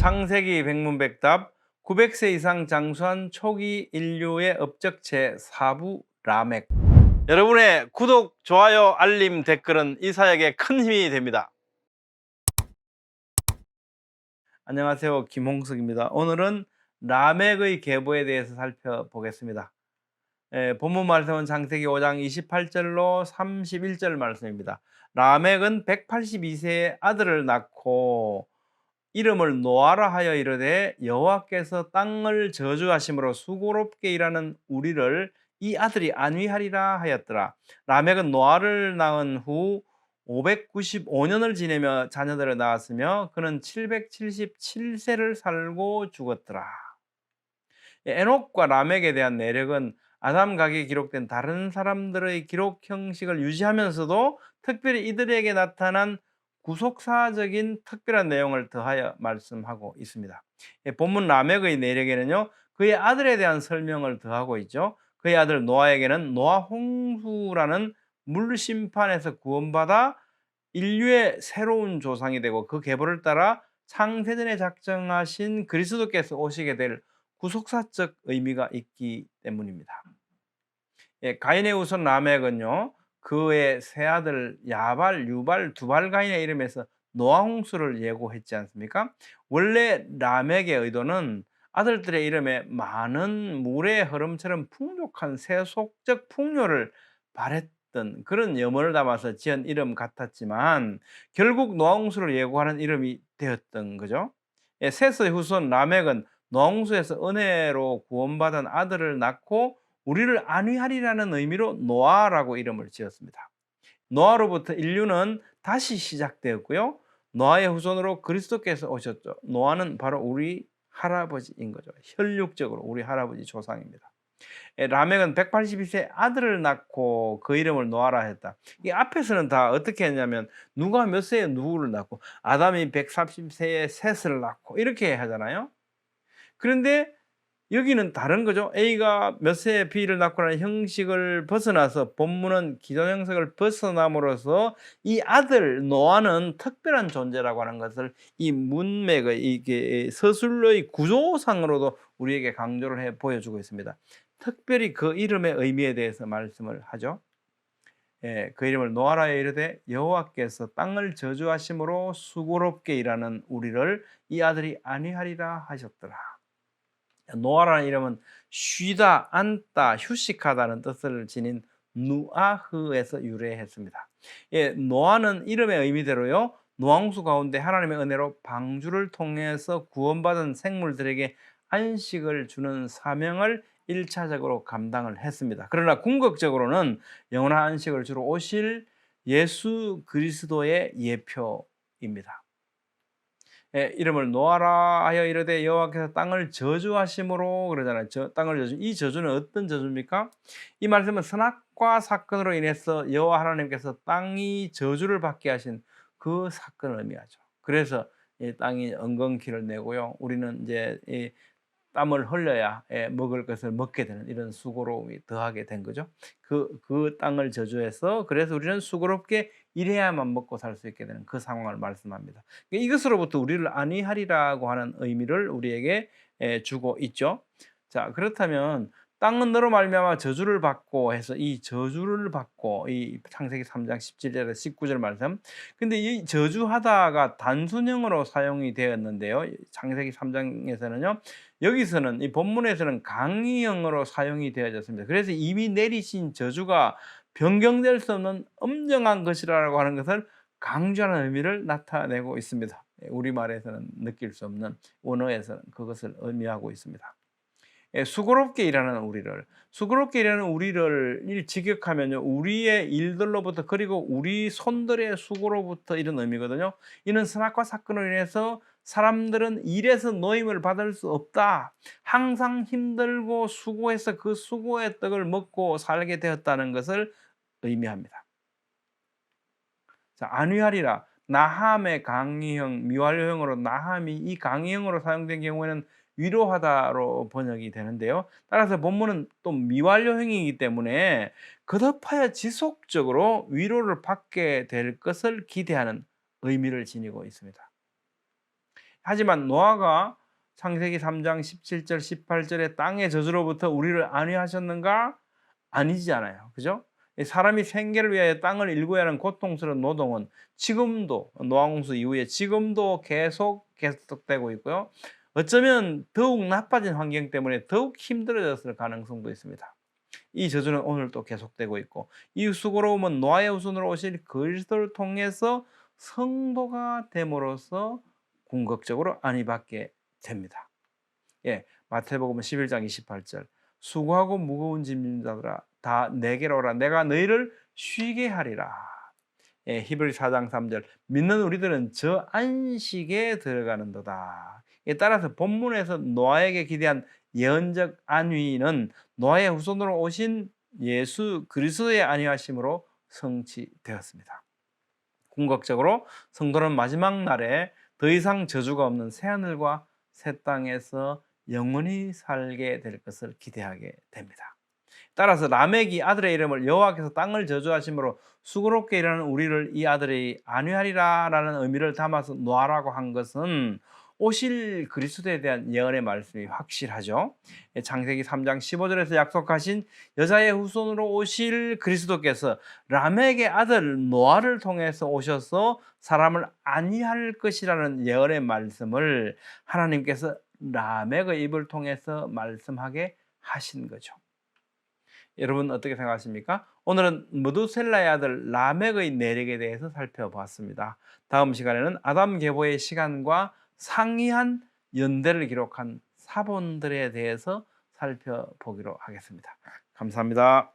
창세기 백문백답 900세 이상 장수한 초기 인류의 업적체 사부 라멕. 여러분의 구독, 좋아요, 알림, 댓글은 이 사역에 큰 힘이 됩니다. 안녕하세요, 김홍석입니다. 오늘은 라멕의 계보에 대해서 살펴보겠습니다. 본문 말씀은 창세기 5장 28절로 31절 말씀입니다. 라멕은 182세의 아들을 낳고 이름을 노아라 하여 이르되 여호와께서 땅을 저주하심으로 수고롭게 일하는 우리를 이 아들이 안위하리라 하였더라. 라멕은 노아를 낳은 후 595년을 지내며 자녀들을 낳았으며 그는 777세를 살고 죽었더라. 에녹과 라멕에 대한 내력은 아담 각에 기록된 다른 사람들의 기록 형식을 유지하면서도 특별히 이들에게 나타난 구속사적인 특별한 내용을 더하여 말씀하고 있습니다. 본문 라멕의 내력에는요, 그의 아들에 대한 설명을 더하고 있죠. 그의 아들 노아에게는 노아 홍수라는 물심판에서 구원받아 인류의 새로운 조상이 되고 그 계보를 따라 창세전에 작정하신 그리스도께서 오시게 될 구속사적 의미가 있기 때문입니다. 가인의 후손 라멕은요, 그의 세 아들 야발, 유발, 두발가인의 이름에서 노아 홍수를 예고했지 않습니까? 원래 라멕의 의도는 아들들의 이름에 많은 물의 흐름처럼 풍족한 세속적 풍요를 바랬던 그런 염원을 담아서 지은 이름 같았지만 결국 노아 홍수를 예고하는 이름이 되었던 거죠. 셋의 후손 라멕은 노아 홍수에서 은혜로 구원받은 아들을 낳고 우리를 안위하리라는 의미로 노아라고 이름을 지었습니다. 노아로부터 인류는 다시 시작되었고요. 노아의 후손으로 그리스도께서 오셨죠. 노아는 바로 우리 할아버지인 거죠. 혈육적으로 우리 할아버지 조상입니다. 라멕은 182세 아들을 낳고 그 이름을 노아라 했다. 이 앞에서는 다 어떻게 했냐면 누가 몇 세에 누구를 낳고 아담이 130세에 셋을 낳고 이렇게 하잖아요. 그런데 여기는 다른 거죠. A가 몇 세에 B를 낳고라는 형식을 벗어나서 본문은 기존 형식을 벗어남으로써 이 아들 노아는 특별한 존재라고 하는 것을 이 문맥의 이게 서술의 구조상으로도 우리에게 강조를 해 보여주고 있습니다. 특별히 그 이름의 의미에 대해서 말씀을 하죠. 그 이름을 노아라 이르되 여호와께서 땅을 저주하심으로 수고롭게 일하는 우리를 이 아들이 안위하리라 하셨더라. 노아라는 이름은 쉬다, 앉다, 휴식하다는 뜻을 지닌 누아흐에서 유래했습니다. 노아는 이름의 의미대로요, 노아홍수 가운데 하나님의 은혜로 방주를 통해서 구원받은 생물들에게 안식을 주는 사명을 1차적으로 감당을 했습니다. 그러나 궁극적으로는 영원한 안식을 주러 오실 예수 그리스도의 예표입니다. 이름을 노아라 하여 이르되 여호와께서 땅을 저주하심으로 그러잖아요. 땅을 저주. 이 저주는 어떤 저주입니까? 이 말씀은 선악과 사건으로 인해서 여호와 하나님께서 땅이 저주를 받게 하신 그 사건을 의미하죠. 그래서 이 땅이 엉겅퀴를 내고요. 우리는 이제 이 땀을 흘려야 먹을 것을 먹게 되는 이런 수고로움이 더하게 된 거죠. 그 땅을 저주해서 그래서 우리는 수고롭게 일해야만 먹고 살 수 있게 되는 그 상황을 말씀합니다. 이것으로부터 우리를 안위하리라고 하는 의미를 우리에게 주고 있죠. 자, 그렇다면 땅은 너로 말미암아 저주를 받고 해서 이 저주를 받고 이 창세기 3장 17절에서 19절 말씀. 근데 이 저주하다가 단순형으로 사용이 되었는데요. 창세기 3장에서는요. 여기서는 이 본문에서는 강의형으로 사용이 되어졌습니다. 그래서 이미 내리신 저주가 변경될 수 없는 엄정한 것이라고 하는 것을 강조하는 의미를 나타내고 있습니다. 우리말에서는 느낄 수 없는 원어에서는 그것을 의미하고 있습니다. 수고롭게 일하는 우리를, 수고롭게 일하는 우리를 직역하면요, 우리의 일들로부터 그리고 우리 손들의 수고로부터 이런 의미거든요. 이는 선악과 사건으로 인해서 사람들은 일에서 노임을 받을 수 없다. 항상 힘들고 수고해서 그 수고의 떡을 먹고 살게 되었다는 것을 의미합니다. 자, 안위하리라. 나함의 강의형, 미완료형으로 나함이 이 강의형으로 사용된 경우에는 위로하다로 번역이 되는데요. 따라서 본문은 또 미완료형이기 때문에 거듭하여 지속적으로 위로를 받게 될 것을 기대하는 의미를 지니고 있습니다. 하지만 노아가 창세기 3장 17절 18절에 땅의 저주로부터 우리를 안위하셨는가? 아니잖아요. 그죠? 사람이 생계를 위하여 땅을 일구어야 하는 고통스러운 노동은 지금도 노아홍수 이후에 지금도 계속되고 있고요. 어쩌면 더욱 나빠진 환경 때문에 더욱 힘들어졌을 가능성도 있습니다. 이 저주는 오늘도 계속되고 있고 이 수고로움은 노아의 후손으로 오실 그리스도를 통해서 성도가 됨으로써 궁극적으로 안위받게 됩니다. 예, 마태복음 11장 28절 수고하고 무거운 짐진 자들아 다 내게로 오라 내가 너희를 쉬게 하리라. 예, 히브리 4장 3절 믿는 우리들은 저 안식에 들어가는도다. 따라서 본문에서 노아에게 기대한 예언적 안위는 노아의 후손으로 오신 예수 그리스도의 안위하심으로 성취되었습니다. 궁극적으로 성도는 마지막 날에 더 이상 저주가 없는 새하늘과 새 땅에서 영원히 살게 될 것을 기대하게 됩니다. 따라서 라멕이 아들의 이름을 여호와께서 땅을 저주하심으로 수고롭게 일하는 우리를 이 아들이 안위하리라라는 의미를 담아서 노아라고 한 것은 오실 그리스도에 대한 예언의 말씀이 확실하죠. 창세기 3장 15절에서 약속하신 여자의 후손으로 오실 그리스도께서 라멕의 아들 노아를 통해서 오셔서 사람을 안위할 것이라는 예언의 말씀을 하나님께서 라멕의 입을 통해서 말씀하게 하신 거죠. 여러분 어떻게 생각하십니까? 오늘은 무두셀라의 아들 라멕의 내력에 대해서 살펴보았습니다. 다음 시간에는 아담 계보의 시간과 상이한 연대를 기록한 사본들에 대해서 살펴보기로 하겠습니다. 감사합니다.